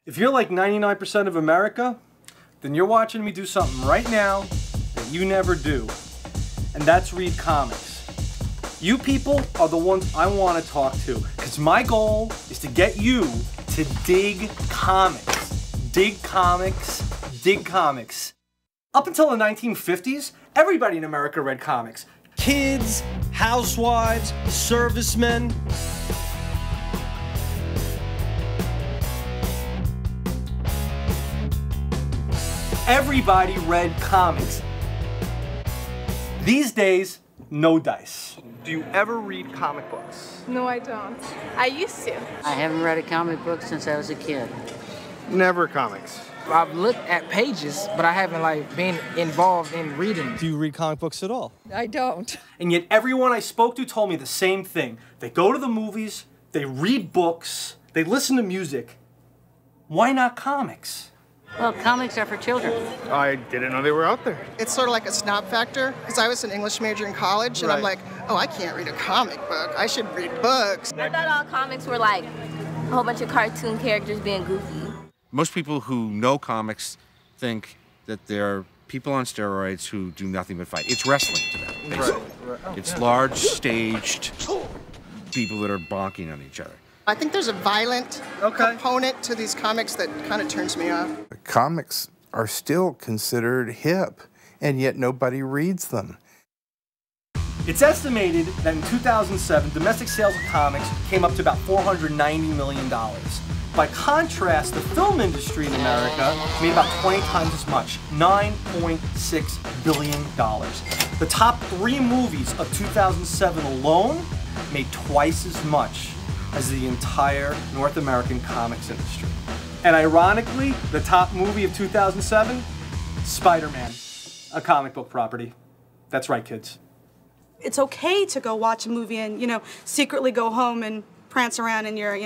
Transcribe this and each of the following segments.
If you're like 99% of America, then you're watching me do something right now that you never do, and that's read comics. You people are the ones I want to talk to, because my goal is to get you to dig comics. Dig comics, dig comics. Up until the 1950s, everybody in America read comics. Kids, housewives, servicemen. Everybody read comics. These days, no dice. Do you ever read comic books? No, I don't. I used to. I haven't read a comic book since I was a kid. Never comics. I've looked at pages, but I haven't been involved in reading. Do you read comic books at all? I don't. And yet everyone I spoke to told me the same thing. They go to the movies, they read books, they listen to music. Why not comics? Well, comics are for children. I didn't know they were out there. It's sort of like a snob factor, because I was an English major in college, and I'm like, oh, I can't read a comic book. I should read books. I thought all comics were like a whole bunch of cartoon characters being goofy. Most people who know comics think that they're people on steroids who do nothing but fight. It's wrestling to them, basically. Right. Oh, it's large, staged people that are bonking on each other. I think there's a violent component to these comics that kind of turns me off. Comics are still considered hip, and yet nobody reads them. It's estimated that in 2007, domestic sales of comics came up to about $490 million. By contrast, the film industry in America made about 20 times as much, $9.6 billion. The top 3 movies of 2007 alone made twice as much as the entire North American comics industry. And ironically, the top movie of 2007, Spider-Man, a comic book property. That's right, kids. It's okay to go watch a movie and, secretly go home and prance around in your,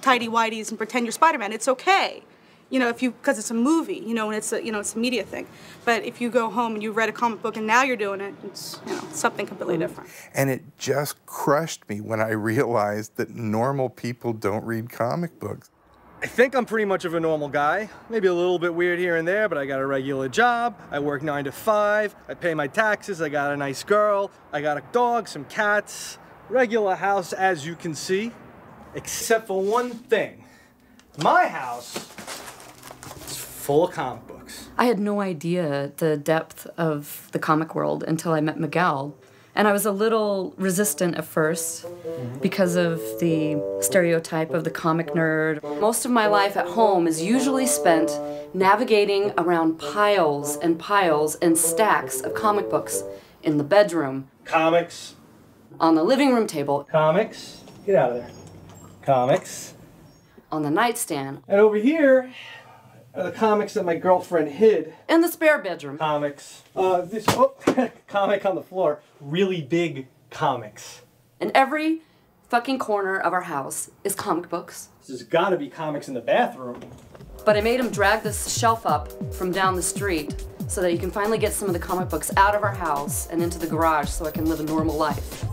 tighty-whities and pretend you're Spider-Man. It's okay, because it's a movie, and it's a media thing. But if you go home and you read a comic book and now you're doing it, it's, something completely different. And it just crushed me when I realized that normal people don't read comic books. I think I'm pretty much of a normal guy. Maybe a little bit weird here and there, but I got a regular job. I work 9 to 5. I pay my taxes. I got a nice girl. I got a dog, some cats. Regular house, as you can see. Except for one thing. My house is full of comic books. I had no idea the depth of the comic world until I met Miguel. And I was a little resistant at first because of the stereotype of the comic nerd. Most of my life at home is usually spent navigating around piles and stacks of comic books in the bedroom. Comics. On the living room table. Comics. Get out of there. Comics. On the nightstand. And over here are the comics that my girlfriend hid. In the spare bedroom. Comics. Comic on the floor. Really big comics. In every fucking corner of our house is comic books. There's gotta be comics in the bathroom. But I made him drag this shelf up from down the street so that he can finally get some of the comic books out of our house and into the garage so I can live a normal life.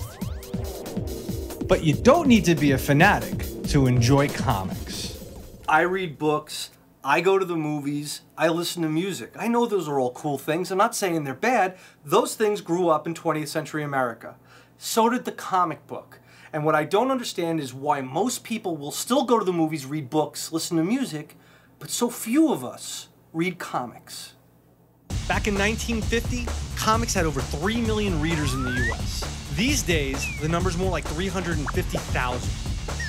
But you don't need to be a fanatic to enjoy comics. I read books, I go to the movies, I listen to music. I know those are all cool things. I'm not saying they're bad. Those things grew up in 20th century America. So did the comic book. And what I don't understand is why most people will still go to the movies, read books, listen to music, but so few of us read comics. Back in 1950, comics had over 3 million readers in the US. These days, the number's more like 350,000.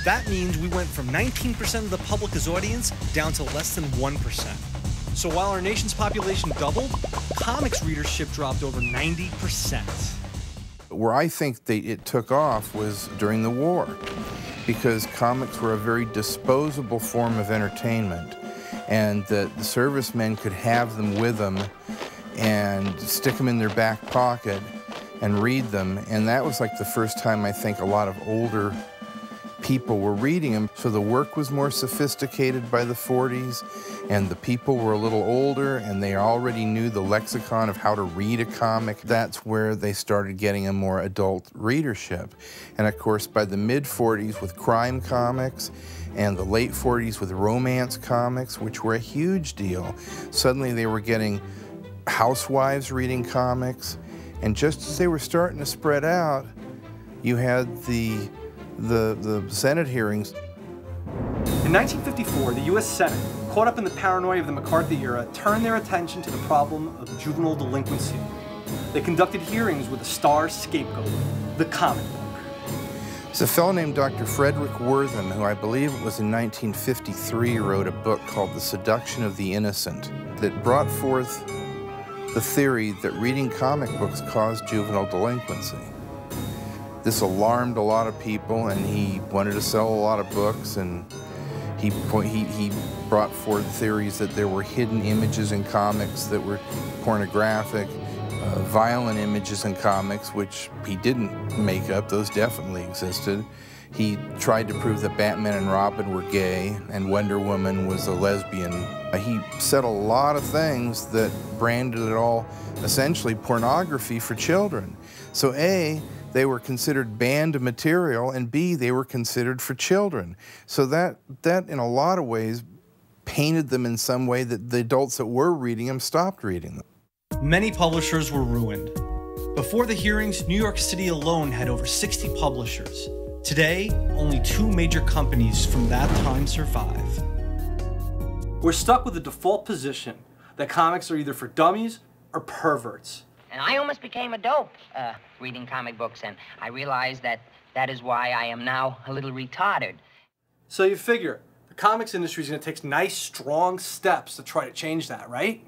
That means we went from 19% of the public as audience down to less than 1%. So while our nation's population doubled, comics readership dropped over 90%. Where I think it took off was during the war, because comics were a very disposable form of entertainment, and that the servicemen could have them with them and stick them in their back pocket and read them. And that was like the first time I think a lot of older people were reading them. So the work was more sophisticated by the 40s, and the people were a little older, and they already knew the lexicon of how to read a comic. That's where they started getting a more adult readership. And of course, by the mid-40s with crime comics and the late 40s with romance comics, which were a huge deal. Suddenly they were getting housewives reading comics, and just as they were starting to spread out, you had the Senate hearings. In 1954, the U.S. Senate, caught up in the paranoia of the McCarthy era, turned their attention to the problem of juvenile delinquency. They conducted hearings with a star scapegoat, the comic book. There's a fellow named Dr. Frederick Worthen, who I believe it was in 1953 wrote a book called The Seduction of the Innocent that brought forth the theory that reading comic books caused juvenile delinquency. This alarmed a lot of people, and he wanted to sell a lot of books, and he brought forth theories that there were hidden images in comics that were pornographic, violent images in comics, which he didn't make up, those definitely existed. He tried to prove that Batman and Robin were gay and Wonder Woman was a lesbian. He said a lot of things that branded it all essentially pornography for children. So A, they were considered banned material, and B, they were considered for children. So that in a lot of ways painted them in some way that the adults that were reading them stopped reading them. Many publishers were ruined. Before the hearings, New York City alone had over 60 publishers. Today, only 2 major companies from that time survive. We're stuck with the default position that comics are either for dummies or perverts. And I almost became a dope reading comic books, and I realized that that is why I am now a little retarded. So you figure, the comics industry is going to take nice, strong steps to try to change that, right?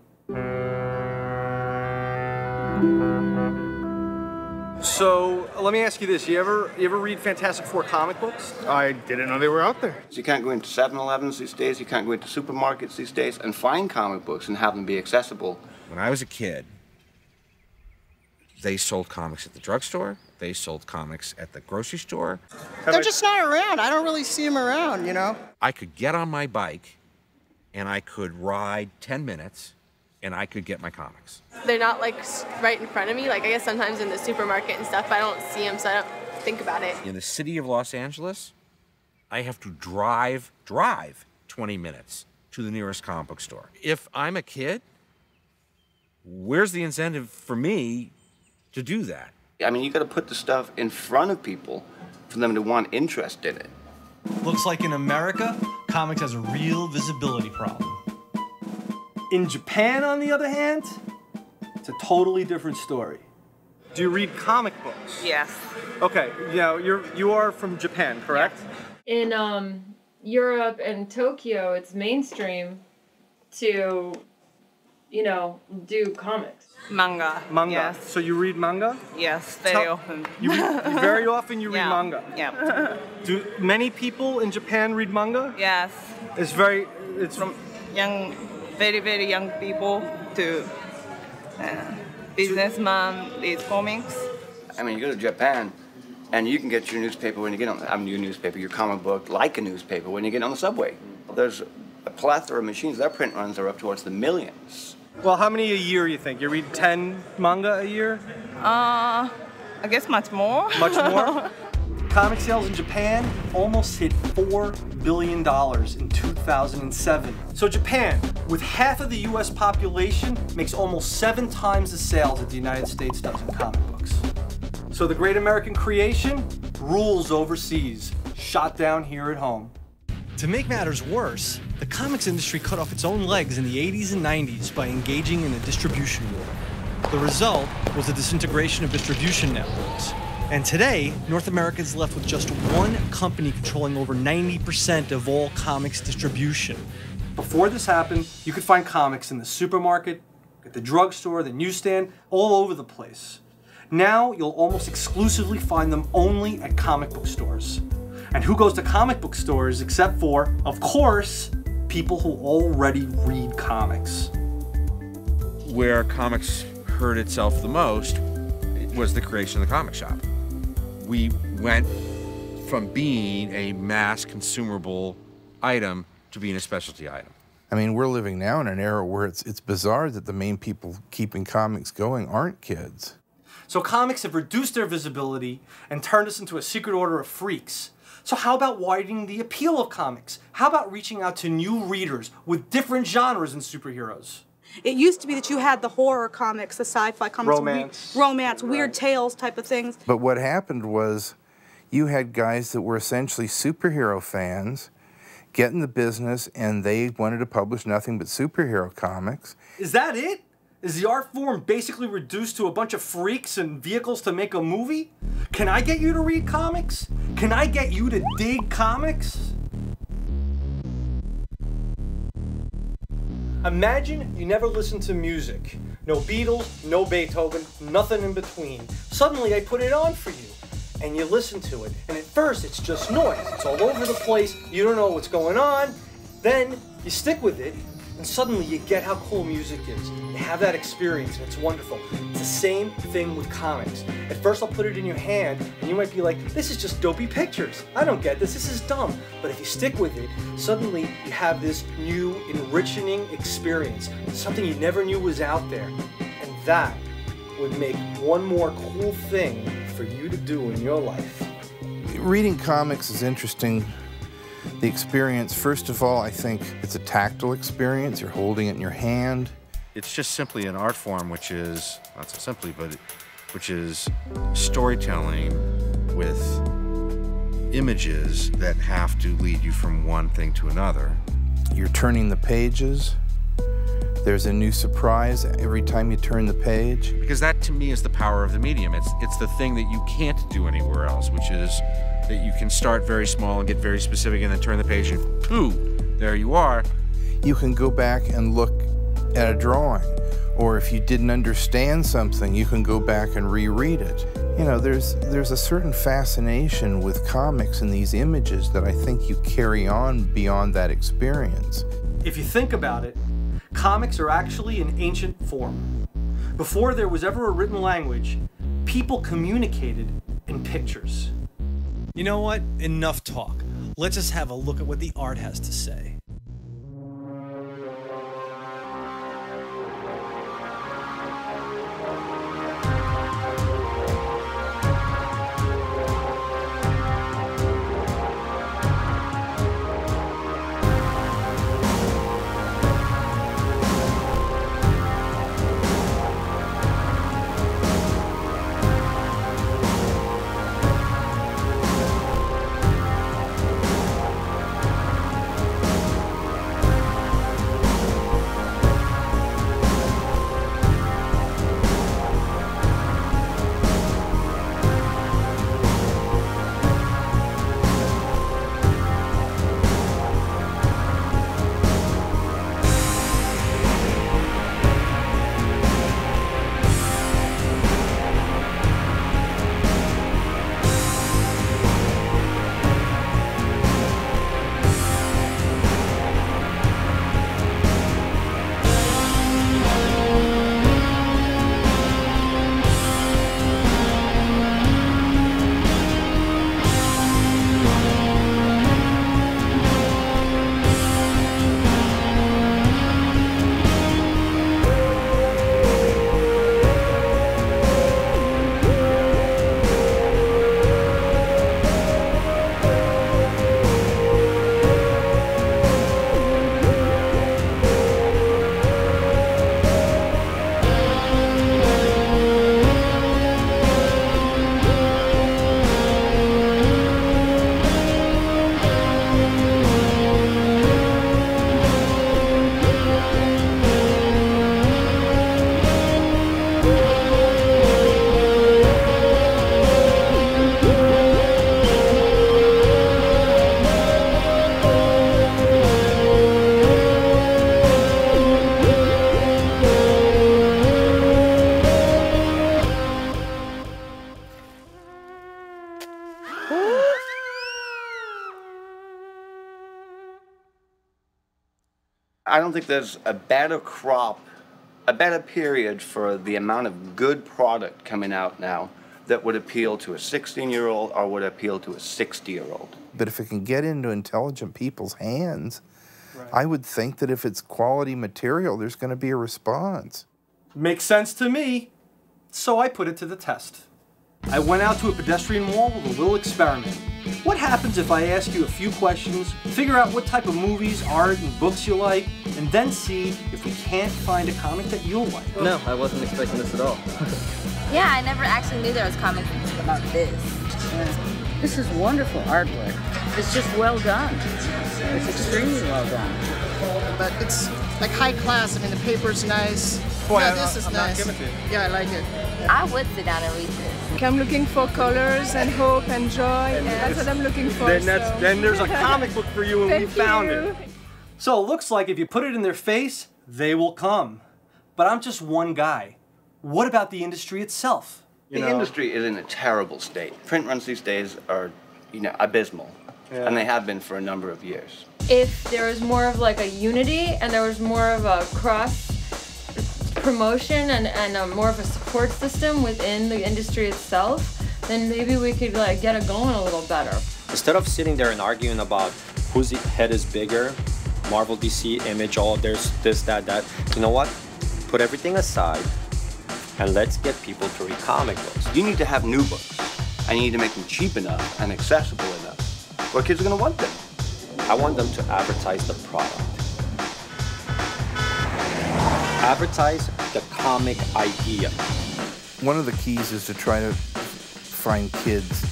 So let me ask you this: you ever read Fantastic Four comic books? I didn't know they were out there. You can't go into 7-Elevens these days, you can't go into supermarkets these days and find comic books and have them be accessible. When I was a kid, they sold comics at the drugstore, they sold comics at the grocery store. They're just not around. I don't really see them around, you know? I could get on my bike and I could ride 10 minutes and I could get my comics. They're not like right in front of me. Like I guess sometimes in the supermarket and stuff, I don't see them, so I don't think about it. In the city of Los Angeles, I have to drive 20 minutes to the nearest comic book store. If I'm a kid, where's the incentive for me to do that? I mean, you got to put the stuff in front of people for them to want interest in it. Looks like in America, comics has a real visibility problem. In Japan, on the other hand, it's a totally different story. Do you read comic books? Yes. Okay, you are from Japan, correct? In Europe and Tokyo, it's mainstream to, do comics. Manga. Manga. Yes. So you read manga? Yes, very often. Very often you read manga? Yeah. Do many people in Japan read manga? Yes. It's from young, very, very young people to businessmen read comics. I mean, you go to Japan and you can get your newspaper when you get on, your newspaper, your comic book, like a newspaper when you get on the subway. There's a plethora of machines. Their print runs are up towards the millions. Well, how many a year you think? You read 10 manga a year? I guess much more. Much more? Comic sales in Japan almost hit $4 billion in 2007. So Japan, with half of the US population, makes almost 7 times the sales that the United States does in comic books. So the great American creation rules overseas, shot down here at home. To make matters worse, the comics industry cut off its own legs in the 80s and 90s by engaging in a distribution war. The result was the disintegration of distribution networks. And today, North America is left with just one company controlling over 90% of all comics distribution. Before this happened, you could find comics in the supermarket, at the drugstore, the newsstand, all over the place. Now, you'll almost exclusively find them only at comic book stores. And who goes to comic book stores except for, of course, people who already read comics? Where comics hurt itself the most was the creation of the comic shop. We went from being a mass consumable item to being a specialty item. I mean, we're living now in an era where it's bizarre that the main people keeping comics going aren't kids. So comics have reduced their visibility and turned us into a secret order of freaks. So how about widening the appeal of comics? How about reaching out to new readers with different genres than superheroes? It used to be that you had the horror comics, the sci-fi comics, romance, weird tales type of things. But what happened was you had guys that were essentially superhero fans get in the business, and they wanted to publish nothing but superhero comics. Is that it? Is the art form basically reduced to a bunch of freaks and vehicles to make a movie? Can I get you to read comics? Can I get you to dig comics? Imagine you never listened to music. No Beatles, no Beethoven, nothing in between. Suddenly I put it on for you, and you listen to it. And at first it's just noise. It's all over the place. You don't know what's going on. Then you stick with it, and suddenly you get how cool music is. You have that experience, and it's wonderful. It's the same thing with comics. At first I'll put it in your hand, and you might be like, this is just dopey pictures. I don't get this, this is dumb. But if you stick with it, suddenly you have this new, enriching experience. Something you never knew was out there. And that would make one more cool thing for you to do in your life. Reading comics is interesting. The experience, first of all, I think it's a tactile experience. You're holding it in your hand. It's just simply an art form which is, not so simply, but which is storytelling with images that have to lead you from one thing to another. You're turning the pages. There's a new surprise every time you turn the page. Because that, to me, is the power of the medium. It's the thing that you can't do anywhere else, which is that you can start very small and get very specific and then turn the page and, ooh, there you are. You can go back and look at a drawing. Or if you didn't understand something, you can go back and reread it. You know, there's a certain fascination with comics and these images that I think you carry on beyond that experience. If you think about it, comics are actually an ancient form. Before there was ever a written language, people communicated in pictures. You know what? Enough talk. Let's just have a look at what the art has to say. I don't think there's a better crop, a better period for the amount of good product coming out now that would appeal to a 16-year-old or would appeal to a 60-year-old. But if it can get into intelligent people's hands, I would think that if it's quality material, there's going to be a response. Makes sense to me. So I put it to the test. I went out to a pedestrian mall with a little experiment. What happens if I ask you a few questions, figure out what type of movies, art, and books you like, and then see if we can't find a comic that you'll like? No, I wasn't expecting this at all. Yeah, I never actually knew there was comics about this. This is wonderful artwork. It's just well done. It's extremely well done. But it's like high class. I mean, the paper's nice. Boy, yeah, this is nice. Yeah, I like it. I would sit down and read this. I'm looking for colors and hope and joy, and that's what I'm looking for. Then there's a comic book for you, and we found you. it. So it looks like if you put it in their face, they will come. But I'm just one guy. What about the industry itself? The industry is in a terrible state. Print runs these days are, abysmal, and they have been for a number of years. If there was more of like a unity and there was more of a cross promotion and more of a support system within the industry itself, then maybe we could like get it going a little better. Instead of sitting there and arguing about whose head is bigger, Marvel, DC, Image, all there's this, that, you know what? Put everything aside and let's get people to read comic books. You need to have new books, and you need to make them cheap enough and accessible enough where kids are going to want them. I want them to advertise the product. Advertise the comic idea. One of the keys is to try to find kids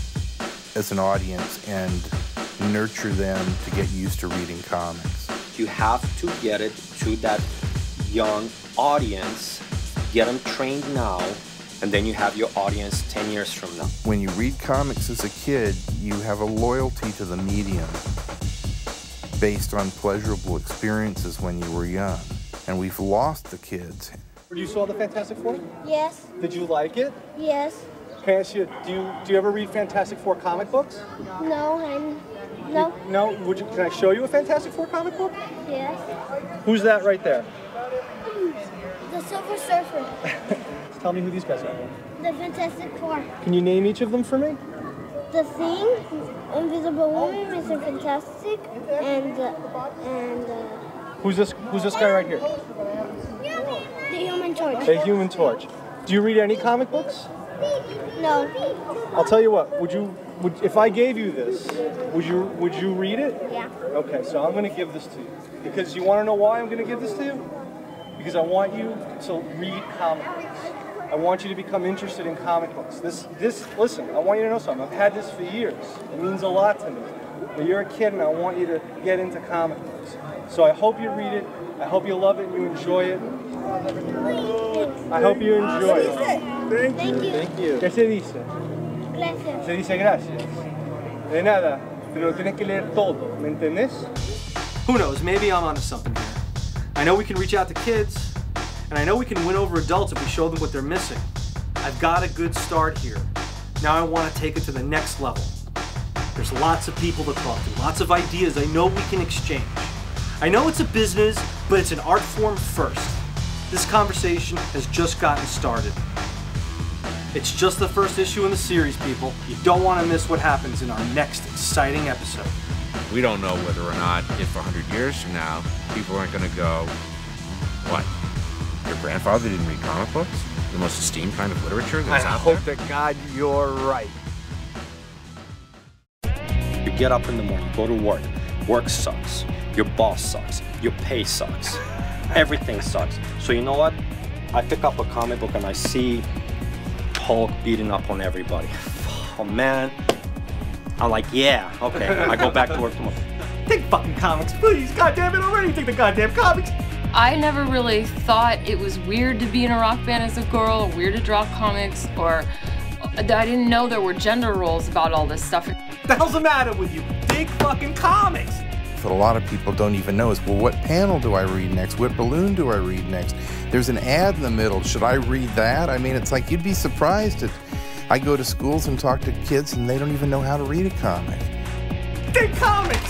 as an audience and nurture them to get used to reading comics. You have to get it to that young audience, get them trained now, and then you have your audience 10 years from now. When you read comics as a kid, you have a loyalty to the medium based on pleasurable experiences when you were young. And we've lost the kids. You saw the Fantastic Four? Yes. Did you like it? Yes. Can I ask you, do you ever read Fantastic Four comic books? No, no. No? Can I show you a Fantastic Four comic book? Yes. Who's that right there? The Silver Surfer. Tell me who these guys are. The Fantastic Four. Can you name each of them for me? The Thing, Invisible Woman, Mr. Fantastic, and Who's this guy right here? the Human Torch. The Human Torch. Do you read any comic books? No. I'll tell you what. If I gave you this, would you read it? Yeah. Okay, so I'm going to give this to you. Because you want to know why I'm going to give this to you? Because I want you to read comic books. I want you to become interested in comic books. Listen, I want you to know something. I've had this for years. It means a lot to me. But you're a kid and I want you to get into comic books. So I hope you read it. I hope you love it and you enjoy it. I hope you enjoy it. Thank you. Thank you. ¿Qué se dice? Gracias. Se dice gracias. De nada, pero tienes que leer todo, ¿me entiendes? Who knows, maybe I'm onto something here. I know we can reach out to kids, and I know we can win over adults if we show them what they're missing. I've got a good start here. Now I want to take it to the next level. There's lots of people to talk to, lots of ideas I know we can exchange. I know it's a business, but it's an art form first. This conversation has just gotten started. It's just the first issue in the series, people. You don't want to miss what happens in our next exciting episode. We don't know whether or not, if 100 years from now, people aren't going to go, what? Your grandfather didn't read comic books? The most esteemed kind of literature that's out there? I hope to God you're right. You get up in the morning, go to work. Work sucks. Your boss sucks. Your pay sucks. Everything sucks. So you know what? I pick up a comic book and I see Hulk beating up on everybody. Oh man. I'm like, yeah, okay. I go back to work tomorrow. Take fucking comics, please. God damn it already. Take the goddamn comics. I never really thought it was weird to be in a rock band as a girl, or weird to draw comics, or I didn't know there were gender roles about all this stuff. What the hell's the matter with you? Dig fucking comics. What a lot of people don't even know is, well, what panel do I read next? What balloon do I read next? There's an ad in the middle. Should I read that? I mean, it's like you'd be surprised. I go to schools and talk to kids and they don't even know how to read a comic. Dig comics!